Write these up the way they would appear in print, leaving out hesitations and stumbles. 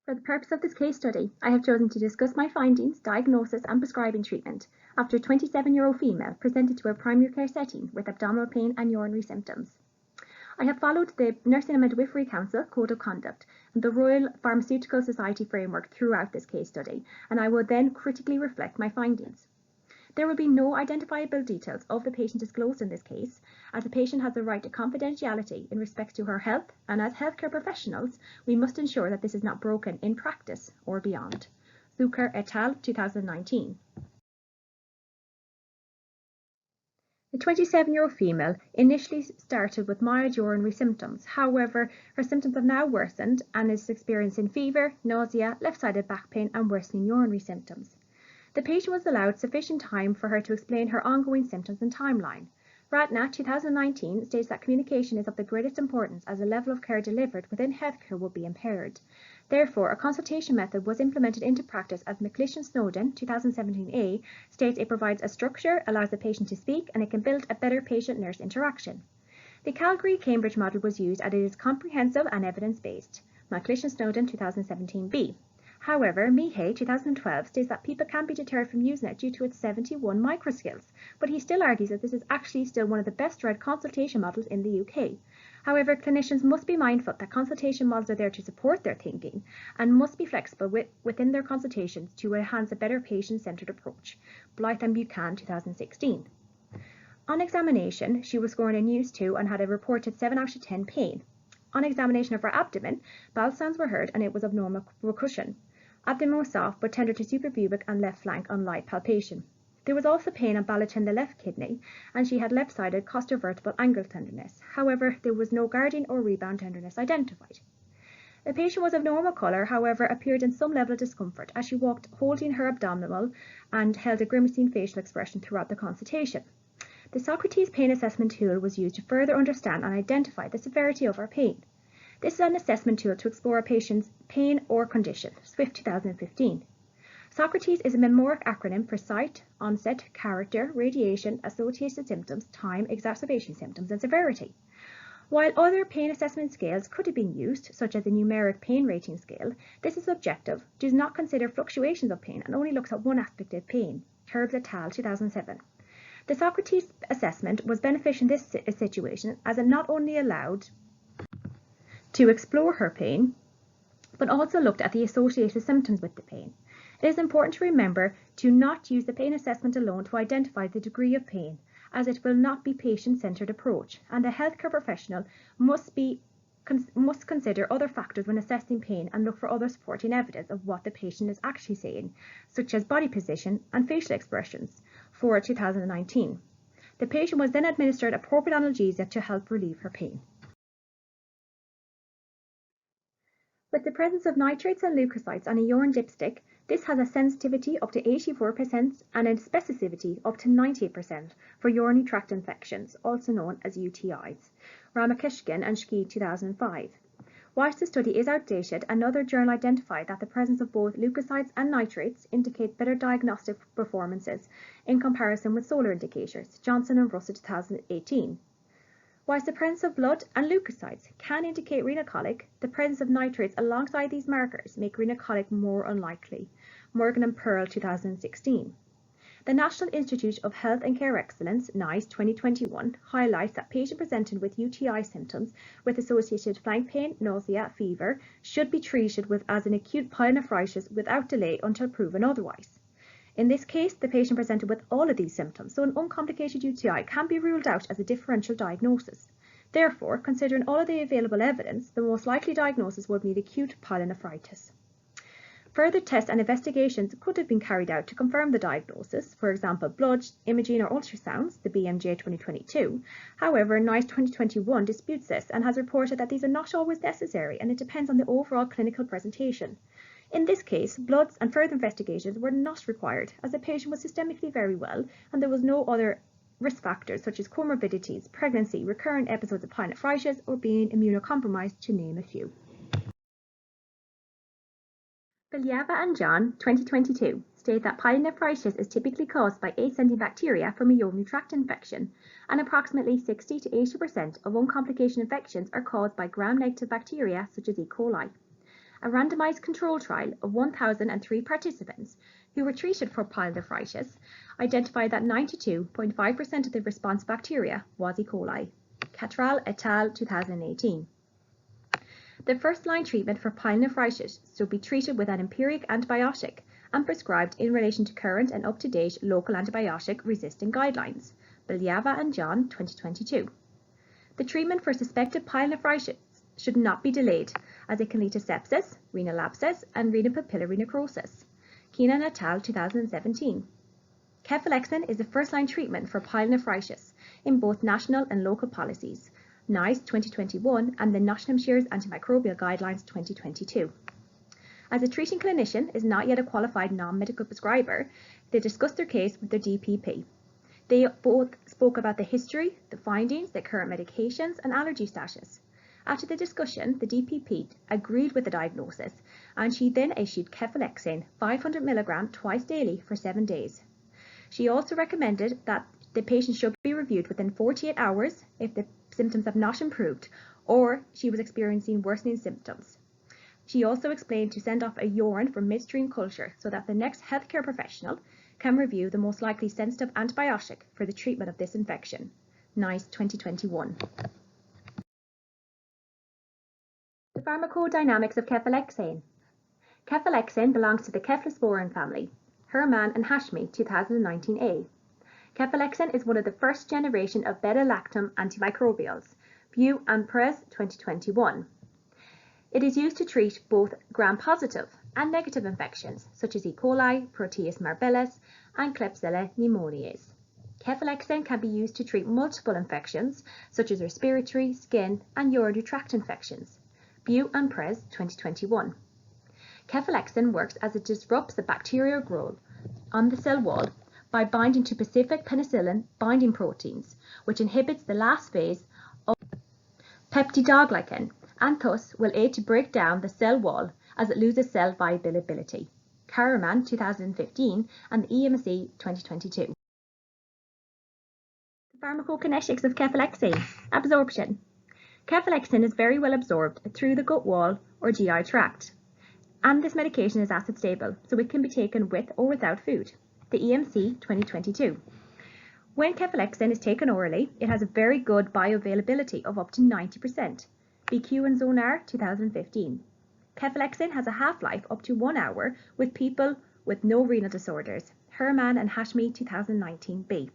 For the purpose of this case study, I have chosen to discuss my findings, diagnosis and prescribing treatment after a 27-year-old female presented to a primary care setting with abdominal pain and urinary symptoms. I have followed the Nursing and Midwifery Council Code of Conduct and the Royal Pharmaceutical Society framework throughout this case study, and I will then critically reflect my findings. There will be no identifiable details of the patient disclosed in this case, as the patient has the right to confidentiality in respect to her health, and as healthcare professionals, we must ensure that this is not broken in practice or beyond. Zucker et al. 2019. The 27-year-old female initially started with mild urinary symptoms. However, her symptoms have now worsened and is experiencing fever, nausea, left-sided back pain and worsening urinary symptoms. The patient was allowed sufficient time for her to explain her ongoing symptoms and timeline. RATNA 2019 states that communication is of the greatest importance as the level of care delivered within healthcare will be impaired. Therefore, a consultation method was implemented into practice as McLeish-Snowden 2017A states it provides a structure, allows the patient to speak, and it can build a better patient-nurse interaction. The Calgary-Cambridge model was used as it is comprehensive and evidence-based. McLeish-Snowden 2017B. However, Mihai 2012 states that people can be deterred from using it due to its 71 microskills, but he still argues that this is actually still one of the best read consultation models in the UK. However, clinicians must be mindful that consultation models are there to support their thinking and must be flexible within their consultations to enhance a better patient-centred approach. Blythe and Buchan 2016. On examination, she was scored a News 2 and had a reported 7 out of 10 pain. On examination of her abdomen, bowel sounds were heard and it was of normal percussion. Abdomen was soft but tender to suprapubic and left flank on light palpation. There was also pain on ballot in the left kidney, and she had left-sided costovertebral angle tenderness. However, there was no guarding or rebound tenderness identified. The patient was of normal colour, however, appeared in some level of discomfort as she walked holding her abdominal and held a grimacing facial expression throughout the consultation. The Socrates pain assessment tool was used to further understand and identify the severity of her pain. This is an assessment tool to explore a patient's pain or condition, Swift 2015. Socrates is a mnemonic acronym for site, onset, character, radiation, associated symptoms, time, exacerbation symptoms, and severity. While other pain assessment scales could have been used, such as the numeric pain rating scale, this is subjective, does not consider fluctuations of pain, and only looks at one aspect of pain, Herbs et al. 2007. The Socrates assessment was beneficial in this situation as it not only allowed to explore her pain, but also looked at the associated symptoms with the pain. It is important to remember to not use the pain assessment alone to identify the degree of pain, as it will not be patient-centred approach, and the healthcare professional must consider other factors when assessing pain and look for other supporting evidence of what the patient is actually saying, such as body position and facial expressions, for 2019. The patient was then administered appropriate analgesia to help relieve her pain. With the presence of nitrates and leukocytes on a urine dipstick, this has a sensitivity up to 84% and a specificity up to 98% for urinary tract infections, also known as UTIs. Ramakishkin and Shki 2005. Whilst the study is outdated, another journal identified that the presence of both leukocytes and nitrates indicate better diagnostic performances in comparison with solar indicators, Johnson and Russell 2018. Whilst the presence of blood and leukocytes can indicate renal colic, the presence of nitrates alongside these markers make renal colic more unlikely. Morgan and Pearl 2016. The National Institute of Health and Care Excellence, NICE 2021, highlights that patients presented with UTI symptoms with associated flank pain, nausea, fever should be treated as an acute pyelonephritis without delay until proven otherwise. In this case, the patient presented with all of these symptoms, so an uncomplicated UTI can be ruled out as a differential diagnosis. Therefore, considering all of the available evidence, the most likely diagnosis would be acute pyelonephritis. Further tests and investigations could have been carried out to confirm the diagnosis, for example, blood, imaging or ultrasounds, the BMJ 2022. However, NICE 2021 disputes this and has reported that these are not always necessary and it depends on the overall clinical presentation. In this case, bloods and further investigations were not required as the patient was systemically very well and there was no other risk factors such as comorbidities, pregnancy, recurrent episodes of pyelonephritis or being immunocompromised, to name a few. Bilyava and John, 2022, state that pyelonephritis is typically caused by ascending bacteria from a urinary tract infection, and approximately 60 to 80% of uncomplicated infections are caused by gram-negative bacteria such as E. coli. a randomized control trial of 1,003 participants who were treated for pyelonephritis identified that 92.5% of the response bacteria was E. coli. Cattrall et al. 2018. The first-line treatment for pyelonephritis should be treated with an empiric antibiotic and prescribed in relation to current and up-to-date local antibiotic-resistant guidelines. Bilyava and John, 2022. The treatment for suspected pyelonephritis should not be delayed, as it can lead to sepsis, renal abscess, and renal papillary necrosis. Keenan et al. 2017. Cefalexin is the first-line treatment for pyelonephritis in both national and local policies, NICE 2021 and the Nottinghamshire's Antimicrobial Guidelines 2022. As a treating clinician is not yet a qualified non-medical prescriber, they discussed their case with their DPP. They both spoke about the history, the findings, the current medications, and allergy status. After the discussion, the DPP agreed with the diagnosis, and she then issued Cefalexin 500 mg twice daily for 7 days. She also recommended that the patient should be reviewed within 48 hours if the symptoms have not improved or she was experiencing worsening symptoms. She also explained to send off a urine for midstream culture so that the next healthcare professional can review the most likely sensitive antibiotic for the treatment of this infection. NICE 2021. The pharmacodynamics of cefalexin. Cefalexin belongs to the cephalosporin family. Herman and Hashmi, 2019a. Cefalexin is one of the first generation of beta-lactam antimicrobials. View and Perez, 2021. It is used to treat both gram-positive and negative infections, such as E. coli, Proteus mirabilis, and Klebsiella pneumoniae. Cefalexin can be used to treat multiple infections, such as respiratory, skin, and urinary tract infections. View and Perez, 2021. Cefalexin works as it disrupts the bacterial growth on the cell wall by binding to specific penicillin binding proteins, which inhibits the last phase of peptidoglycan and thus will aid to break down the cell wall as it loses cell viability. Karaman, 2015, and the EMC, 2022. The pharmacokinetics of cefalexin. Absorption. Cefalexin is very well absorbed through the gut wall or GI tract, and this medication is acid stable, so it can be taken with or without food. The EMC 2022. When cefalexin is taken orally, it has a very good bioavailability of up to 90%. BQ and Zonar 2015. Cefalexin has a half-life up to 1 hour with people with no renal disorders. Herman and Hashmi 2019b.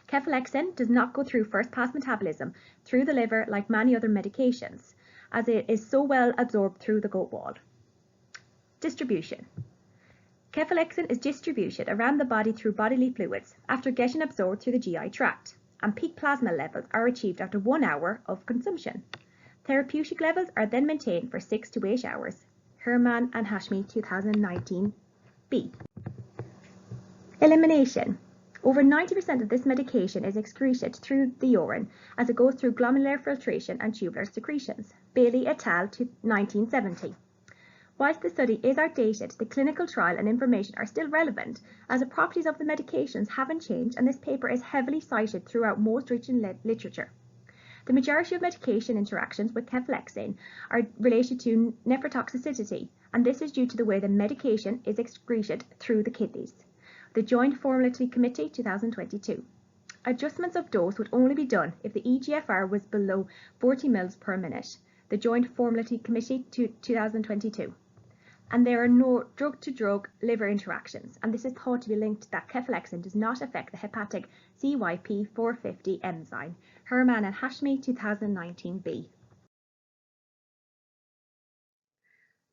Cefalexin does not go through first-pass metabolism through the liver like many other medications, as it is so well absorbed through the gut wall. Distribution. Cefalexin is distributed around the body through bodily fluids after getting absorbed through the GI tract, and peak plasma levels are achieved after 1 hour of consumption. Therapeutic levels are then maintained for 6 to 8 hours. Herman and Hashmi 2019b. Elimination. Over 90% of this medication is excreted through the urine as it goes through glomerular filtration and tubular secretions. Bailey et al. 1970. Whilst the study is outdated, the clinical trial and information are still relevant as the properties of the medications haven't changed, and this paper is heavily cited throughout most written literature. The majority of medication interactions with cefalexin are related to nephrotoxicity, and this is due to the way the medication is excreted through the kidneys. The Joint Formulary Committee 2022. Adjustments of dose would only be done if the eGFR was below 40 mL per minute. The Joint Formulary Committee 2022. And there are no drug-to-drug liver interactions, and this is thought to be linked that cefalexin does not affect the hepatic CYP450 enzyme. Herman and Hashmi 2019b.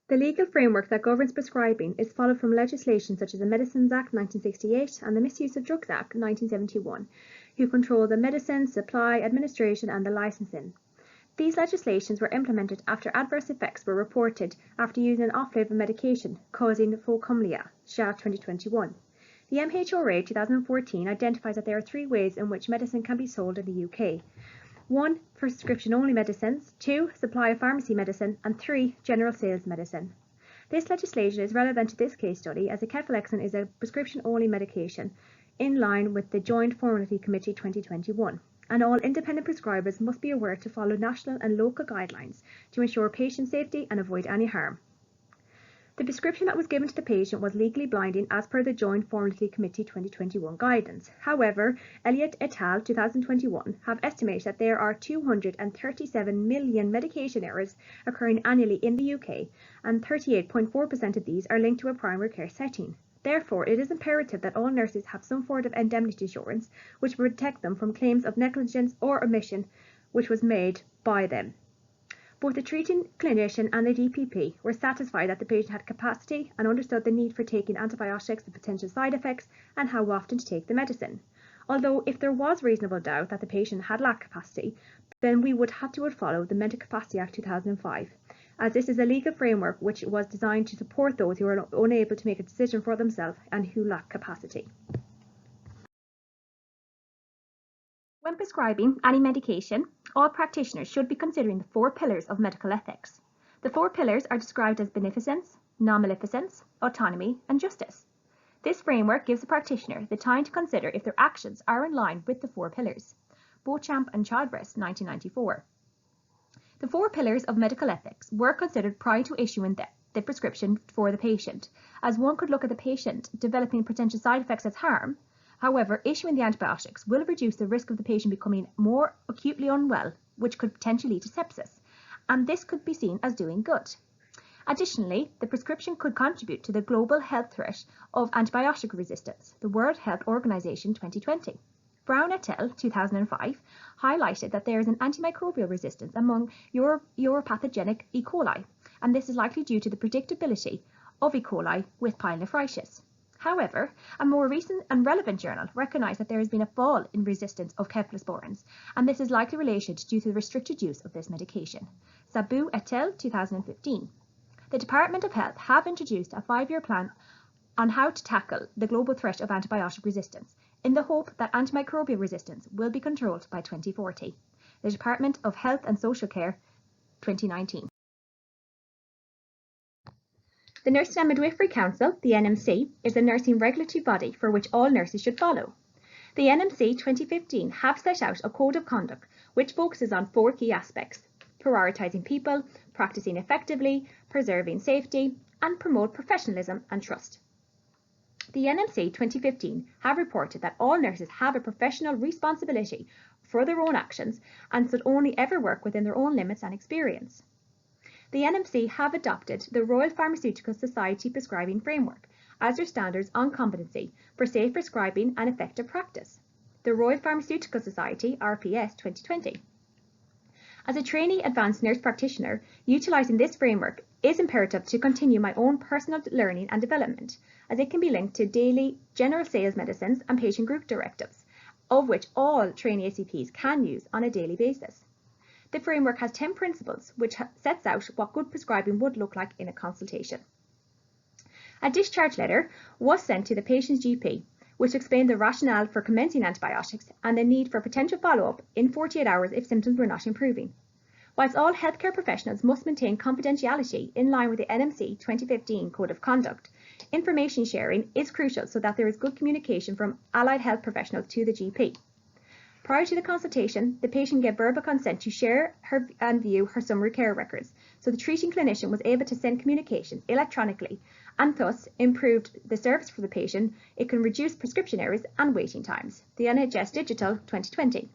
The legal framework that governs prescribing is followed from legislation such as the Medicines Act 1968 and the Misuse of Drugs Act 1971, who control the medicine, supply, administration and the licensing. These legislations were implemented after adverse effects were reported after using an off-label medication causing phocomblia, SHA 2021. The MHRA 2014 identifies that there are 3 ways in which medicine can be sold in the UK. 1. Prescription-only medicines, 2. Supply of pharmacy medicine, and 3. General sales medicine. This legislation is relevant to this case study as the cefalexin is a prescription-only medication in line with the Joint Formulary Committee 2021. and all independent prescribers must be aware to follow national and local guidelines to ensure patient safety and avoid any harm. The prescription that was given to the patient was legally blinding as per the Joint Formulary Committee 2021 guidance. However, Elliott et al. 2021 have estimated that there are 237 million medication errors occurring annually in the UK, and 38.4% of these are linked to a primary care setting. Therefore, it is imperative that all nurses have some form of indemnity insurance which will protect them from claims of negligence or omission which was made by them. Both the treating clinician and the DPP were satisfied that the patient had capacity and understood the need for taking antibiotics, the potential side effects, and how often to take the medicine. Although if there was reasonable doubt that the patient had lacked capacity, then we would have to follow the Mental Capacity Act 2005, as this is a legal framework which was designed to support those who are unable to make a decision for themselves and who lack capacity. When prescribing any medication, all practitioners should be considering the 4 pillars of medical ethics. The 4 pillars are described as beneficence, non-maleficence, autonomy, and justice. This framework gives the practitioner the time to consider if their actions are in line with the 4 pillars. Beauchamp and Childress, 1994. The 4 pillars of medical ethics were considered prior to issuing the prescription for the patient, as one could look at the patient developing potential side effects as harm. However, issuing the antibiotics will reduce the risk of the patient becoming more acutely unwell, which could potentially lead to sepsis, and this could be seen as doing good. Additionally, the prescription could contribute to the global health threat of antibiotic resistance, the World Health Organization 2020. Brown et al. 2005 highlighted that there is an antimicrobial resistance among uropathogenic E. coli, and this is likely due to the predictability of E. coli with pyelonephritis. However, a more recent and relevant journal recognised that there has been a fall in resistance of cephalosporins, and this is likely related due to the restricted use of this medication. Sabu et al. 2015. The Department of Health have introduced a 5-year plan on how to tackle the global threat of antibiotic resistance, in the hope that antimicrobial resistance will be controlled by 2040. The Department of Health and Social Care, 2019. The Nursing and Midwifery Council, the NMC, is a nursing regulatory body for which all nurses should follow. The NMC 2015 have set out a code of conduct which focuses on 4 key aspects: prioritising people, practising effectively, preserving safety, and promote professionalism and trust. The NMC 2015 have reported that all nurses have a professional responsibility for their own actions and should only ever work within their own limits and experience. The NMC have adopted the Royal Pharmaceutical Society Prescribing Framework as their standards on competency for safe prescribing and effective practice. The Royal Pharmaceutical Society, RPS 2020. As a trainee advanced nurse practitioner, utilising this framework is imperative to continue my own personal learning and development, as it can be linked to daily general sales medicines and patient group directives, of which all trainee ACPs can use on a daily basis. The framework has 10 principles which sets out what good prescribing would look like in a consultation. A discharge letter was sent to the patient's GP, which explained the rationale for commencing antibiotics and the need for potential follow-up in 48 hours if symptoms were not improving. Whilst all healthcare professionals must maintain confidentiality in line with the NMC 2015 Code of Conduct, information sharing is crucial so that there is good communication from allied health professionals to the GP. Prior to the consultation, the patient gave verbal consent to share and view her summary care records, so the treating clinician was able to send communications electronically and thus improved the service for the patient. It can reduce prescription errors and waiting times. The NHS Digital 2020.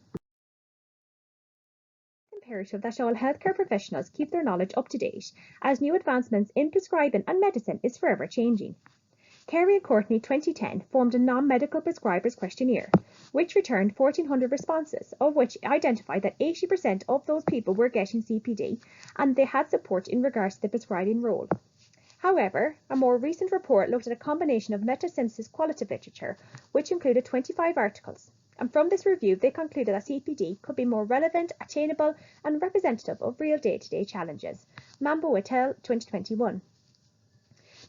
It's imperative that all healthcare professionals keep their knowledge up to date, as new advancements in prescribing and medicine is forever changing. Carey and Courtney 2010 formed a non-medical prescribers questionnaire, which returned 1,400 responses, of which identified that 80% of those people were getting CPD and they had support in regards to the prescribing role. However, a more recent report looked at a combination of meta-synthesis qualitative literature, which included 25 articles. And from this review, they concluded that CPD could be more relevant, attainable, and representative of real day-to-day challenges. Mambo et al. 2021.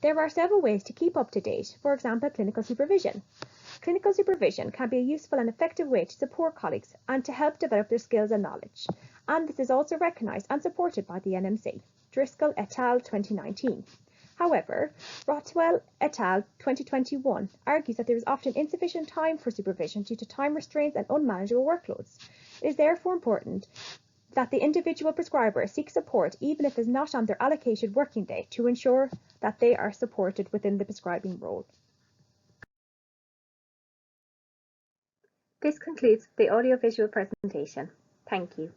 There are several ways to keep up to date, for example, clinical supervision. Clinical supervision can be a useful and effective way to support colleagues and to help develop their skills and knowledge. And this is also recognised and supported by the NMC. Driscoll et al. 2019. However, Rothwell et al. 2021 argues that there is often insufficient time for supervision due to time restraints and unmanageable workloads. It is therefore important that the individual prescriber seek support even if it is not on their allocated working day to ensure that they are supported within the prescribing role. This concludes the audiovisual presentation. Thank you.